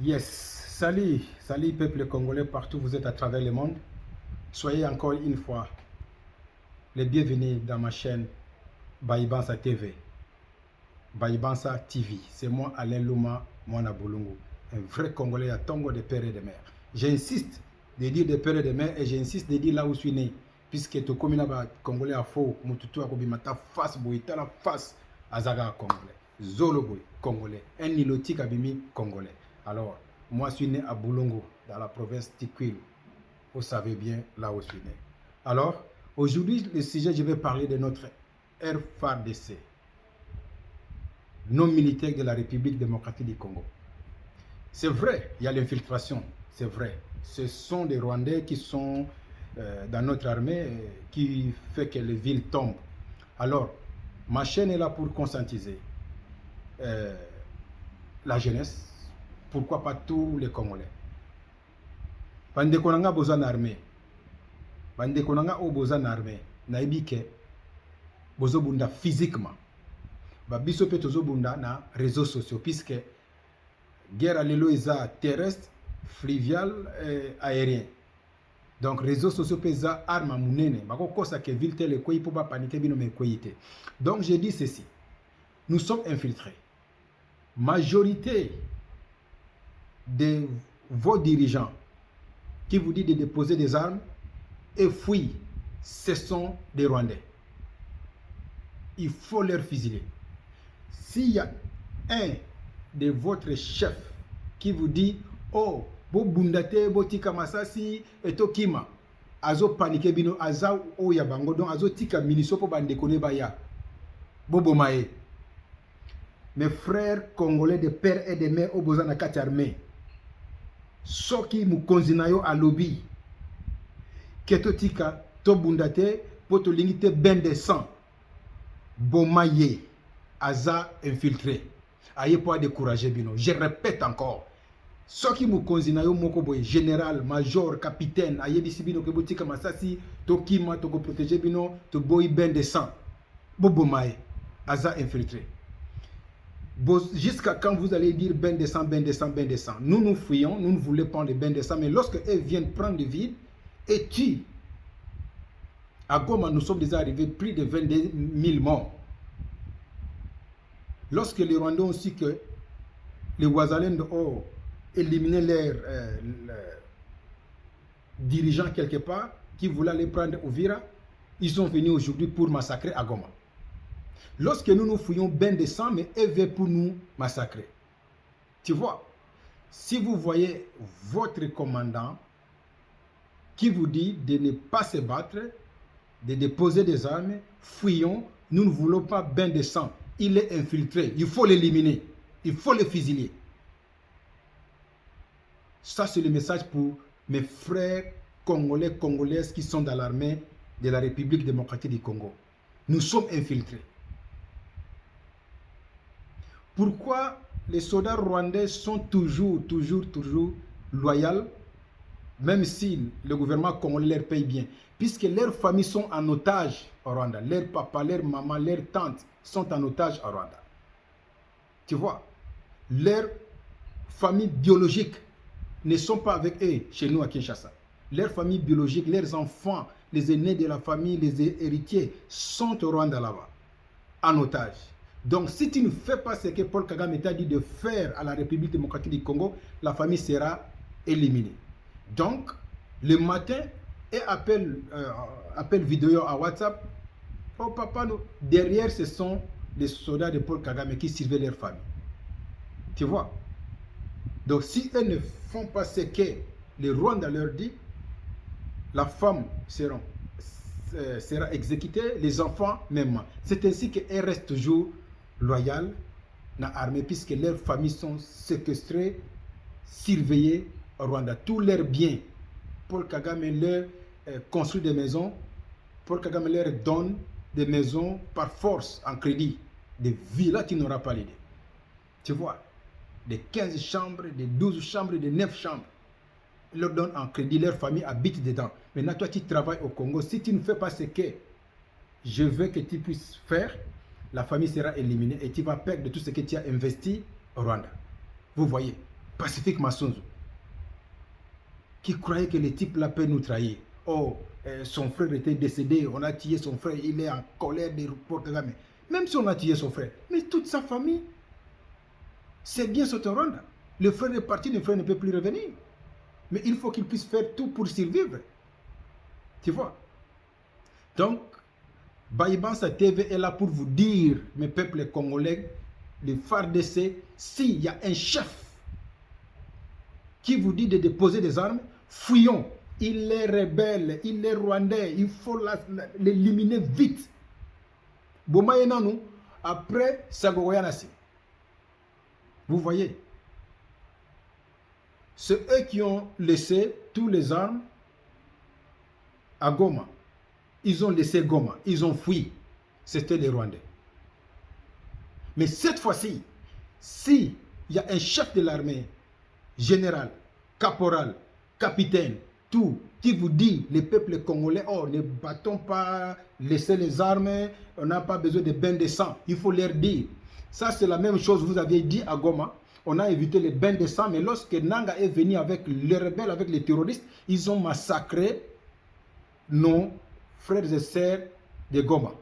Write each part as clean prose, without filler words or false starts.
Yes, salut peuple congolais partout où vous êtes à travers le monde. Soyez encore une fois les bienvenus dans ma chaîne Baïbansa TV. Baïbansa TV, c'est moi Alain Louma, Mwana Bolungu, un vrai Congolais à Tongo de père et de mère. J'insiste de dire de père et de mère et j'insiste de dire là où je suis né. Puisque tout comme Congolais à faux, Mututu à Kobimata face, Boïta la face, Azaga Congolais. Zolo Boy, Congolais. Un nilotique Abimi, Congolais. Alors, moi je suis né à Boulongo, dans la province Tikwil. Vous savez bien là où je suis né. Alors, aujourd'hui, le sujet, je vais parler de notre FARDC, non militaire de la République démocratique du Congo. C'est vrai, il y a l'infiltration, c'est vrai. Ce sont des Rwandais qui sont dans notre armée qui fait que les villes tombent. Alors, ma chaîne est là pour conscientiser la jeunesse, pourquoi pas tous les Congolais. Bandeko nanga besoin d'armée. Bandeko nanga o besoin d'armée. Naibi ke bozo bunda physiquement. Babiso pe tozo bunda na réseaux sociaux puisque guerre lelo eza terrestre, fluvial et aérien. Donc réseaux sociaux pesa arme munene. Bako kosa ke ville tele ko ipo ba paniquer bino me koyite. Donc je dis ceci. Nous sommes infiltrés. Majorité de vos dirigeants qui vous dit de déposer des armes et fuient, ce sont des Rwandais. Il faut leur fusiller. S'il y a un de votre chefs qui vous dit oh, bo bundate, bo tika masasi, eto kima, azo panike bino, aza o ya bango, donc azo tika miniso po bande kone baya, bobo mae. Mes frères congolais de père et de mère au besoin de 4 armées. Soki mukonzi na yo alobi keto tika to bundate poto lingite ben de sang bomaye aza infiltré aye po décourager bino. Je répète encore, soki mukonzi na yo moko boye général major capitaine aye bisi bino ke botika masasi to kima to ko protéger bino to boy ben de sang bomaye aza infiltré. Jusqu'à quand vous allez dire ben de sang, ben de sang, ben de sang. Nous nous fuyons, nous ne voulons pas les ben de sang, mais lorsque elles viennent prendre le vide et tuent, à Goma, nous sommes déjà arrivés plus de 22 000 morts. Lorsque les Rwandais ont su que les Ouazalènes ont éliminé leurs dirigeants quelque part, qui voulaient les prendre au Vira, ils sont venus aujourd'hui pour massacrer à Goma. Lorsque nous nous fouillons ben de sang, mais eux veulent pour nous massacrer. Tu vois, si vous voyez votre commandant qui vous dit de ne pas se battre, de déposer des armes, fouillons, nous ne voulons pas ben de sang. Il est infiltré, il faut l'éliminer, il faut le fusiller. Ça, c'est le message pour mes frères congolais, congolaises qui sont dans l'armée de la République démocratique du Congo. Nous sommes infiltrés. Pourquoi les soldats rwandais sont toujours loyaux, même si le gouvernement congolais leur paye bien, puisque leurs familles sont en otage au Rwanda. Leurs papas, leurs mamans, leurs tantes sont en otage au Rwanda. Tu vois, leurs familles biologiques ne sont pas avec eux chez nous à Kinshasa. Leurs familles biologiques, leurs enfants, les aînés de la famille, les héritiers sont au Rwanda là-bas, en otage. Donc, si tu ne fais pas ce que Paul Kagame t'a dit de faire à la République démocratique du Congo, la famille sera éliminée. Donc, le matin, et appel vidéo à WhatsApp, oh papa, nous, derrière, ce sont les soldats de Paul Kagame qui servaient leur famille. Tu vois? Donc, si eux ne font pas ce que le Rwanda leur dit, la femme sera exécutée, les enfants même. C'est ainsi qu'elles restent toujours loyales dans l'armée, puisque leurs familles sont séquestrées, surveillées au Rwanda. Tous leurs biens, Paul Kagame leur construit des maisons, Paul Kagame leur donne des maisons par force, en crédit, des villas qui n'aura pas l'idée. Tu vois, des 15 chambres, des 12 chambres, des 9 chambres. Il leur donne en crédit, leur famille habite dedans. Maintenant, toi, tu travailles au Congo. Si tu ne fais pas ce que je veux que tu puisses faire, la famille sera éliminée et tu vas perdre tout ce que tu as investi au Rwanda. Vous voyez. Pacifique Massonzo, qui croyait que le type là peut nous trahir. Oh, son frère était décédé, on a tué son frère, il est en colère des Portugais. Même si on a tué son frère, mais toute sa famille, c'est bien ce Rwanda. Le frère est parti, le frère ne peut plus revenir. Mais il faut qu'il puisse faire tout pour survivre. Tu vois? Donc, Baïbansa TV est là pour vous dire, mes peuples congolais, le FARDC, s'il y a un chef qui vous dit de déposer des armes, fuyons. Il est rebelle, il est rwandais, il faut l'éliminer vite. Bomayenanou, après Sagoyanasi. Vous voyez, c'est eux qui ont laissé tous les armes à Goma. Ils ont laissé Goma, ils ont fui. C'était les Rwandais. Mais cette fois-ci, s'il y a un chef de l'armée, général, caporal, capitaine, tout, qui vous dit, les peuples congolais, oh, ne battons pas, laissez les armes, on n'a pas besoin de bains de sang. Il faut leur dire. Ça, c'est la même chose que vous aviez dit à Goma. On a évité les bains de sang, mais lorsque Nanga est venu avec les rebelles, avec les terroristes, ils ont massacré nos frères et sœurs de Goma.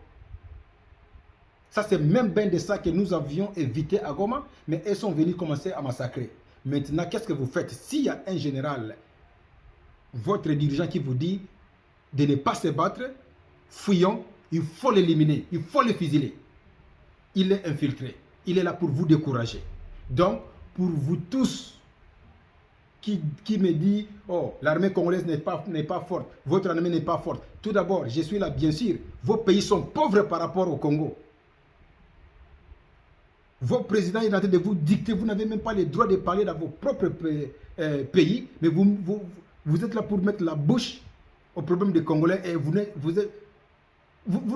Ça, c'est même bain de sang que nous avions évité à Goma, mais elles sont venues commencer à massacrer. Maintenant, qu'est-ce que vous faites? S'il y a un général, votre dirigeant qui vous dit de ne pas se battre, fuyons, il faut l'éliminer, il faut le fusiler. Il est infiltré, il est là pour vous décourager. Donc, pour vous tous qui me dit, oh, l'armée congolaise n'est pas forte, votre armée n'est pas forte. Tout d'abord, je suis là, bien sûr, vos pays sont pauvres par rapport au Congo. Vos présidents sont en train de vous dicter, vous n'avez même pas le droit de parler dans vos propres pays, mais vous êtes là pour mettre la bouche au problème des Congolais et vous ne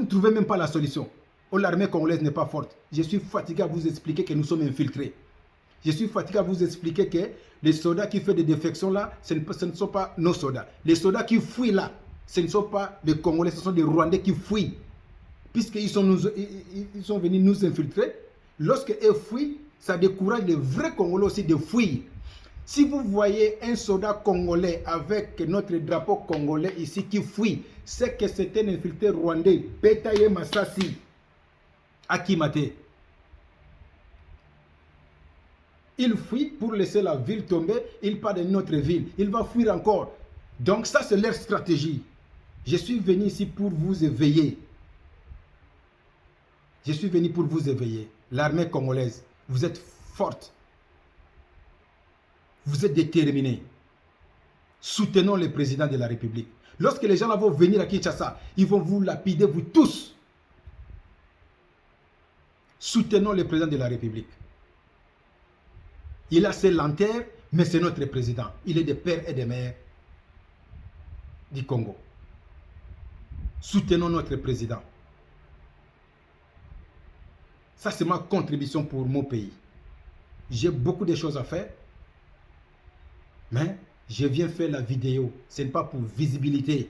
trouvez même pas la solution. Oh, l'armée congolaise n'est pas forte. Je suis fatigué à vous expliquer que nous sommes infiltrés. Je suis fatigué à vous expliquer que les soldats qui font des défections là, ce ne sont pas nos soldats. Les soldats qui fuient là, ce ne sont pas des Congolais, ce sont des Rwandais qui fuient. Puisqu'ils sont venus nous infiltrer, lorsqu'ils fuient, ça décourage les vrais Congolais aussi de fuir. Si vous voyez un soldat congolais avec notre drapeau congolais ici qui fuit, c'est que c'est un infiltré rwandais, Betaye Massassi, Akimate. Il fuit pour laisser la ville tomber, il part de notre ville, il va fuir encore. Donc ça c'est leur stratégie. Je suis venu ici pour vous éveiller. Je suis venu pour vous éveiller. L'armée congolaise, vous êtes forte. Vous êtes déterminés. Soutenons le président de la République. Lorsque les gens là vont venir à Kinshasa, ils vont vous lapider, vous tous. Soutenons le président de la République. Il a ses lanternes, mais c'est notre président. Il est des pères et des mères du Congo. Soutenons notre président. Ça, c'est ma contribution pour mon pays. J'ai beaucoup de choses à faire, mais je viens faire la vidéo. Ce n'est pas pour visibilité.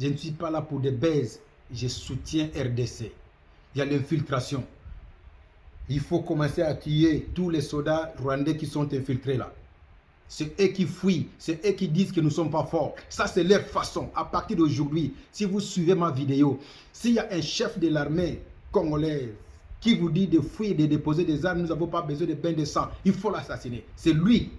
Je ne suis pas là pour des baises. Je soutiens RDC. Il y a l'infiltration. Il faut commencer à tuer tous les soldats rwandais qui sont infiltrés là. C'est eux qui fuient, c'est eux qui disent que nous ne sommes pas forts. Ça, c'est leur façon. À partir d'aujourd'hui, si vous suivez ma vidéo, s'il y a un chef de l'armée congolaise qui vous dit de fuir, de déposer des armes, nous n'avons pas besoin de bain de sang, il faut l'assassiner. C'est lui.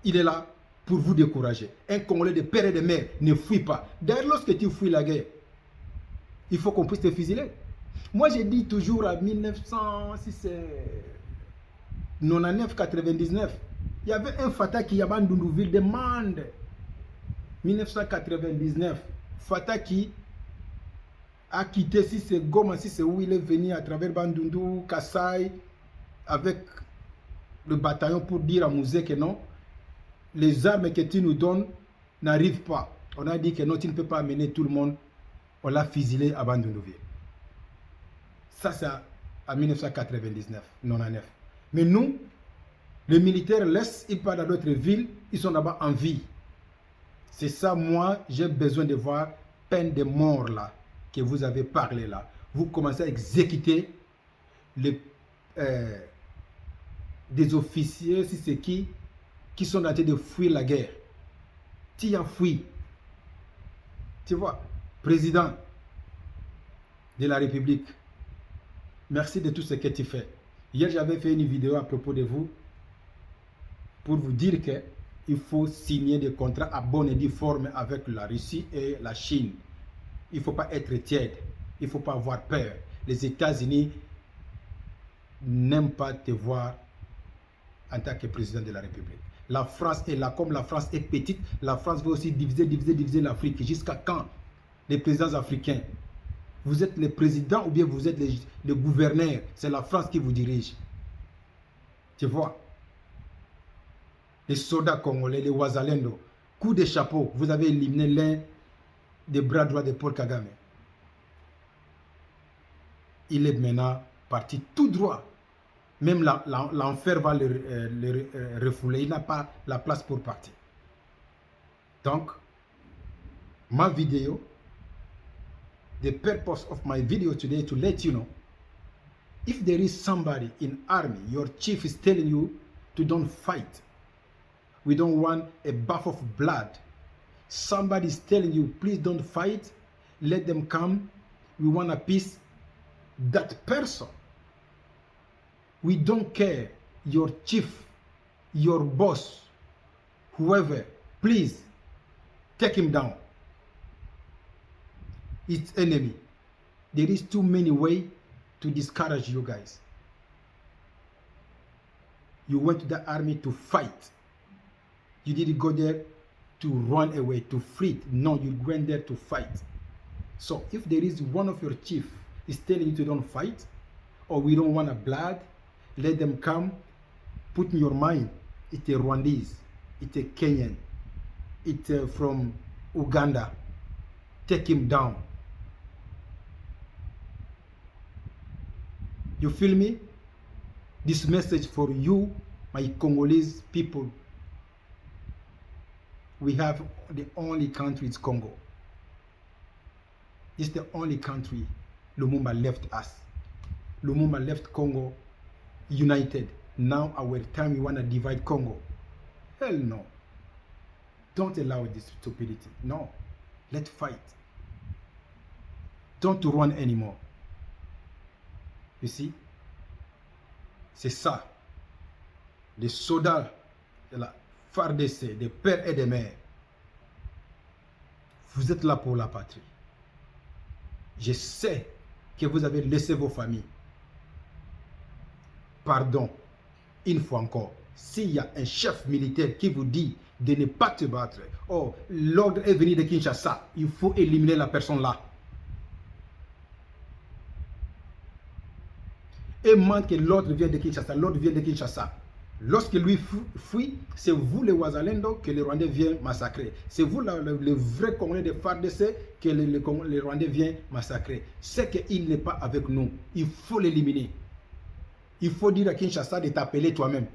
Il est là pour vous décourager. Un Congolais de père et de mère ne fuit pas. D'ailleurs, lorsque tu fuis la guerre, il faut qu'on puisse te fusiler. Moi, j'ai dit toujours à 1999, il y avait un Fata qui, à Bandundouville, demande 1999, Fata qui a quitté, si c'est Goma, si c'est où il est venu à travers Bandundu, Kassai, avec le bataillon pour dire à Mouzé que non, les armes que tu nous donnes n'arrivent pas. On a dit que non, tu ne peux pas amener tout le monde. On l'a fusilé à Bandundouville. Ça, c'est à 1999, 99. Mais nous, les militaires laissent, ils partent dans d'autres villes, ils sont là-bas en vie. C'est ça, moi, j'ai besoin de voir peine de mort là, que vous avez parlé là. Vous commencez à exécuter des officiers, si c'est qui sont en train de fuir la guerre. Tu as fui. Tu vois, président de la République, merci de tout ce que tu fais. Hier, j'avais fait une vidéo à propos de vous pour vous dire qu'il faut signer des contrats à bonne et due forme avec la Russie et la Chine. Il ne faut pas être tiède. Il ne faut pas avoir peur. Les États-Unis n'aiment pas te voir en tant que président de la République. La France est là. Comme la France est petite, la France veut aussi diviser l'Afrique. Jusqu'à quand les présidents africains? Vous êtes le président ou bien vous êtes le gouverneur? C'est la France qui vous dirige. Tu vois? Les soldats congolais, les Ouazalendo, coup de chapeau, vous avez éliminé l'un des bras droits de Paul Kagame. Il est maintenant parti tout droit. Même l'enfer va le refouler. Il n'a pas la place pour partir. Donc, ma vidéo, the purpose of my video today to let you know, if there is somebody in army, your chief is telling you to don't fight. We don't want a bath of blood. Somebody is telling you, please don't fight. Let them come. We want a peace. That person, we don't care. Your chief, your boss, whoever, please take him down. It's enemy. There is too many ways to discourage you guys. You went to the army to fight. You didn't go there to run away, to flee. No, you went there to fight. So if there is one of your chief is telling you to don't fight, or we don't want a blood, let them come. Put in your mind, it's a Rwandese, it's a Kenyan, it's from Uganda. Take him down. You feel me? This message for you, my Congolese people. We have the only country, it's Congo. It's the only country Lumumba left us. Lumumba left Congo united. Now our time we want to divide Congo. Hell no. Don't allow this stupidity. No. Let's fight. Don't run anymore. You see? C'est ça. Les soldats de la FARDC, des pères et des mères. Vous êtes là pour la patrie. Je sais que vous avez laissé vos familles. Pardon, une fois encore, s'il y a un chef militaire qui vous dit de ne pas te battre, oh, l'ordre est venu de Kinshasa, il faut éliminer la personne là. Et montre que l'ordre vient de Kinshasa, l'ordre vient de Kinshasa. Lorsque lui fuit, c'est vous les Ouazalendo que les Rwandais viennent massacrer. C'est vous le vrai Congolais de FARDC que les Rwandais viennent massacrer. C'est qu'il n'est pas avec nous. Il faut l'éliminer. Il faut dire à Kinshasa de t'appeler toi-même.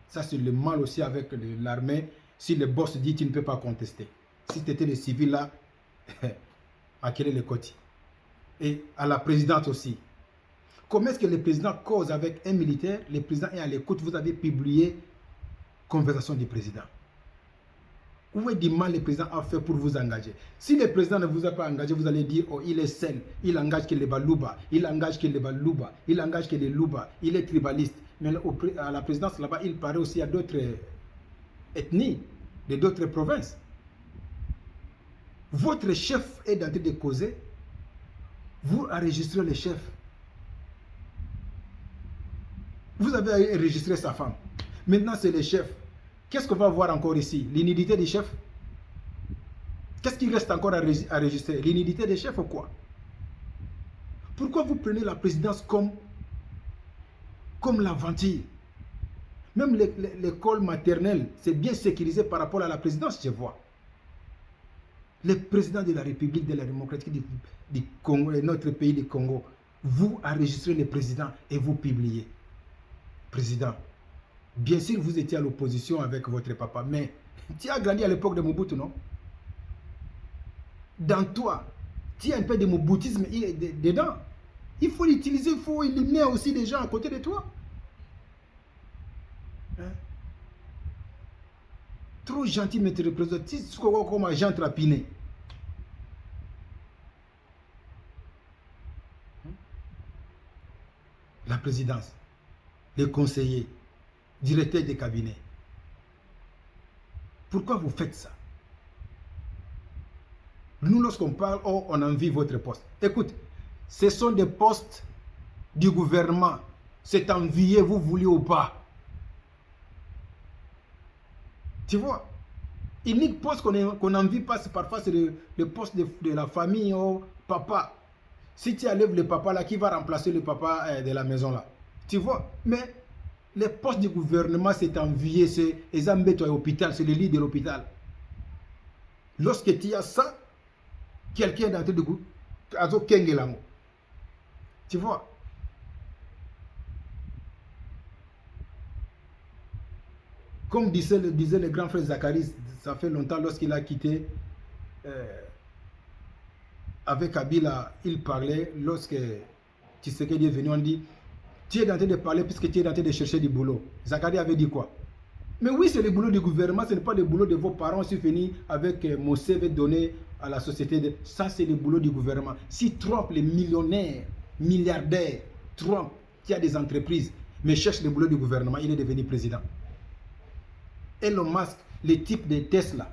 Ça c'est le mal aussi avec l'armée. Si le boss dit tu ne peux pas contester. Si tu étais le civil là, à quel est le côté? Et à la présidente aussi. Comment est-ce que le président cause avec un militaire? Le président est à l'écoute. Vous avez publié conversation du président. Où est le mal le président a fait pour vous engager? Si le président ne vous a pas engagé, vous allez dire, oh, il est seul, il engage que les Balouba, il engage que les Balouba, il engage que les Louba, il est tribaliste. Mais à la présidence là-bas, il paraît aussi à d'autres ethnies, de d'autres provinces. Votre chef est en train de causer, vous enregistrez le chef. Vous avez enregistré sa femme. Maintenant, c'est le chef. Qu'est-ce qu'on va voir encore ici? L'inidité du chef? Qu'est-ce qui reste encore à enregistrer? L'inidité des chefs ou quoi? Pourquoi vous prenez la présidence comme l'aventure? Même l'école maternelle, c'est bien sécurisé par rapport à la présidence, je vois. Le président de la République de la démocratique du Congo, notre pays du Congo, vous enregistrez le président et vous publiez. Président, bien sûr vous étiez à l'opposition avec votre papa, mais tu as grandi à l'époque de Mobutu, non? Dans toi, tu as un peu de moboutisme dedans. Il faut l'utiliser, il faut éliminer aussi des gens à côté de toi. Hein? Trop gentil, mais tu représentes comme agent trapiné. La présidence, les conseillers, directeurs des cabinets. Pourquoi vous faites ça? Nous, lorsqu'on parle, oh, on envie votre poste. Écoute, ce sont des postes du gouvernement. C'est envié, vous voulez ou pas. Tu vois, unique poste qu'on envie pas, parfois c'est le poste de la famille, oh, papa. Si tu enlèves le papa là, qui va remplacer le papa de la maison là? Tu vois, mais les postes du gouvernement, c'est envié, c'est les embêtes à l'hôpital, c'est le lit de l'hôpital. Lorsque tu as ça, quelqu'un dans de goût, tu vois. Comme disait le grand frère Zacharie, ça fait longtemps lorsqu'il a quitté avec Kabila, il parlait, lorsque Tshisekedi est venu, on dit, tu es en train de parler puisque tu es en train de chercher du boulot. Zacharie avait dit quoi? Mais oui, c'est le boulot du gouvernement, ce n'est pas le boulot de vos parents. Si venus avec mon CV donné à la société, ça c'est le boulot du gouvernement. Si Trump, les millionnaires, milliardaires, Trump, qui a des entreprises, mais cherche le boulot du gouvernement, il est devenu président. Elon Musk, les types de Tesla,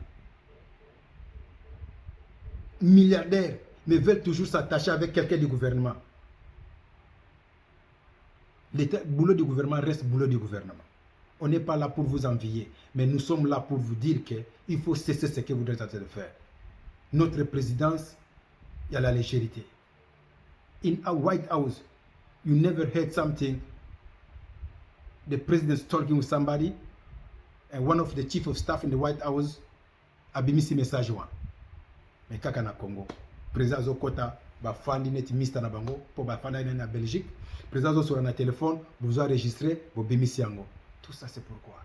milliardaires, mais veulent toujours s'attacher avec quelqu'un du gouvernement. Le boulot du gouvernement reste boulot du gouvernement. On n'est pas là pour vous envier, mais nous sommes là pour vous dire qu'il faut cesser ce que vous êtes en train de faire. Notre présidence, il y a la légèreté. In a White House, you never heard something, the president's talking with somebody, and one of the chief of staff in the White House a bimisi message one. Mais kaka na Congo, président Zokota va fandi net mista na bango pour ba fanda na Belgique, président Zo sur na téléphone, vous enregistrez vos bimisi yango. Tout ça c'est pourquoi.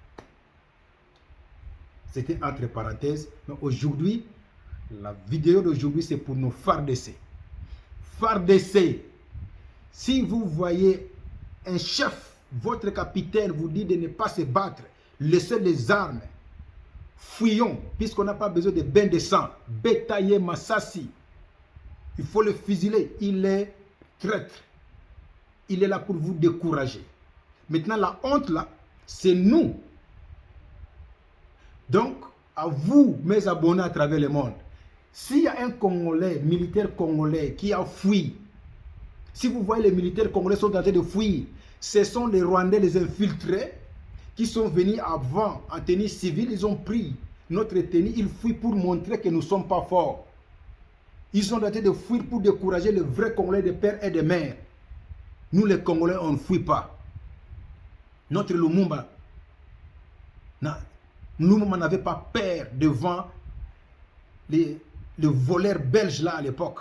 C'était entre parenthèses, mais aujourd'hui, la vidéo d'aujourd'hui c'est pour nos FARDC. FARDC, si vous voyez un chef, votre capitaine vous dit de ne pas se battre, laissez les armes, fuyons, puisqu'on n'a pas besoin de bain de sang. Bétaillé Massassi, il faut le fusiler, il est traître. Il est là pour vous décourager. Maintenant, la honte là, c'est nous. Donc, à vous, mes abonnés à travers le monde, s'il y a un Congolais, militaire congolais qui a fui, si vous voyez les militaires congolais sont en train de fuir, ce sont les Rwandais, les infiltrés, qui sont venus avant en tenue civile, ils ont pris notre tenue, ils fuient pour montrer que nous ne sommes pas forts. Ils sont en train de fuir pour décourager les vrais Congolais de père et de mère. Nous les Congolais, on ne fuit pas. Notre Lumumba n'avait pas peur devant les voleurs belges là à l'époque.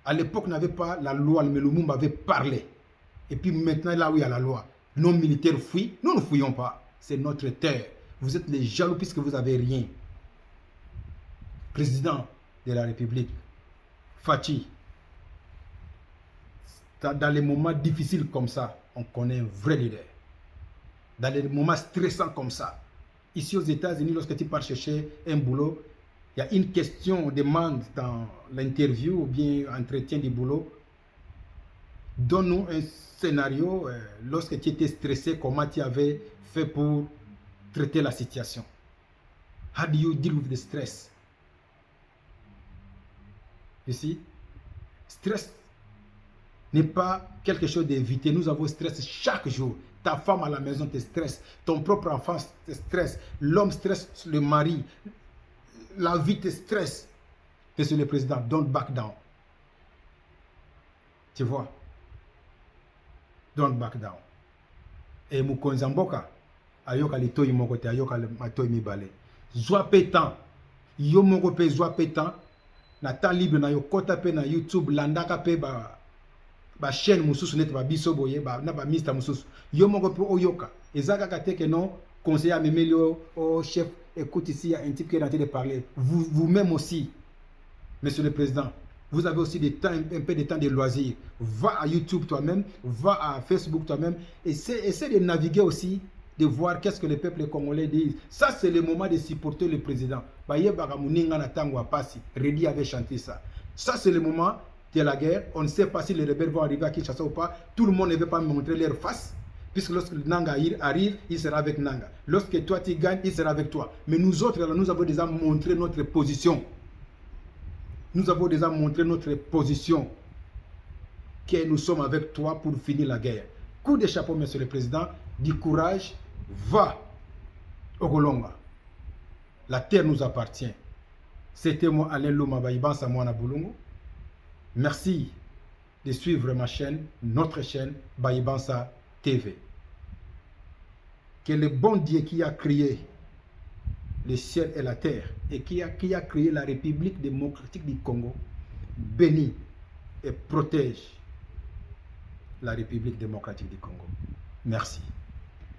À l'époque, n'avait pas la loi, mais Lumumba avait parlé. Et puis maintenant, là où il y a la loi, nos militaires fuient, nous ne fuyons pas. C'est notre terre. Vous êtes les jaloux puisque vous n'avez rien. Président de la République, Fachi, dans les moments difficiles comme ça, on connaît un vrai leader. Dans les moments stressants comme ça, ici aux États-Unis, lorsque tu pars chercher un boulot, il y a une question, on demande dans l'interview ou bien entretien du boulot, donne-nous un scénario, lorsque tu étais stressé, comment tu avais fait pour traiter la situation. How do you deal with the stress? Ici, stress n'est pas quelque chose d'évité. Nous avons stress chaque jour. Ta femme à la maison te stresse, ton propre enfant te stresse, l'homme stresse le mari, la vie te stresse. Monsieur le Président, don't back down. Tu vois? Don't back down. Et Mukonza Mboka, ayoka litoyi mokote, ayoka matoyi mibale. Zwa pétan. Yo moko pe zwa pétan. Na temps libre na yo kota pe na YouTube landaka pe ba chaîne mususu net ba biso boye ba na ba Mr mususu. Yo moko pe oyoka. Ezaka kateke non conseiller Amemelio au chef, écoute ici il y a un type qui est en train de parler. Vous-même aussi, Monsieur le Président, vous avez aussi des temps, un peu de temps de loisirs. Va à YouTube toi-même, va à Facebook toi-même. Essaie de naviguer aussi, de voir qu'est-ce que les peuples congolais disent. Ça, c'est le moment de supporter le président. Redi avait chanté ça. Ça, c'est le moment de la guerre. On ne sait pas si les rebelles vont arriver à Kinshasa ou pas. Tout le monde ne veut pas montrer leur face. Puisque lorsque Nanga arrive, il sera avec Nanga. Lorsque toi tu gagnes, il sera avec toi. Mais nous autres, là, nous avons déjà montré notre position. Nous avons déjà montré notre position. Que nous sommes avec toi pour finir la guerre. Coup de chapeau, monsieur le président. Du courage. Va au Golonga. La terre nous appartient. C'était moi, Alain Loma Baïbansa Mwana Boulungu. Merci de suivre ma chaîne, notre chaîne, Baïbansa TV. Que le bon Dieu qui a créé le ciel et la terre et qui a créé la République démocratique du Congo bénisse et protège la République démocratique du Congo. Merci.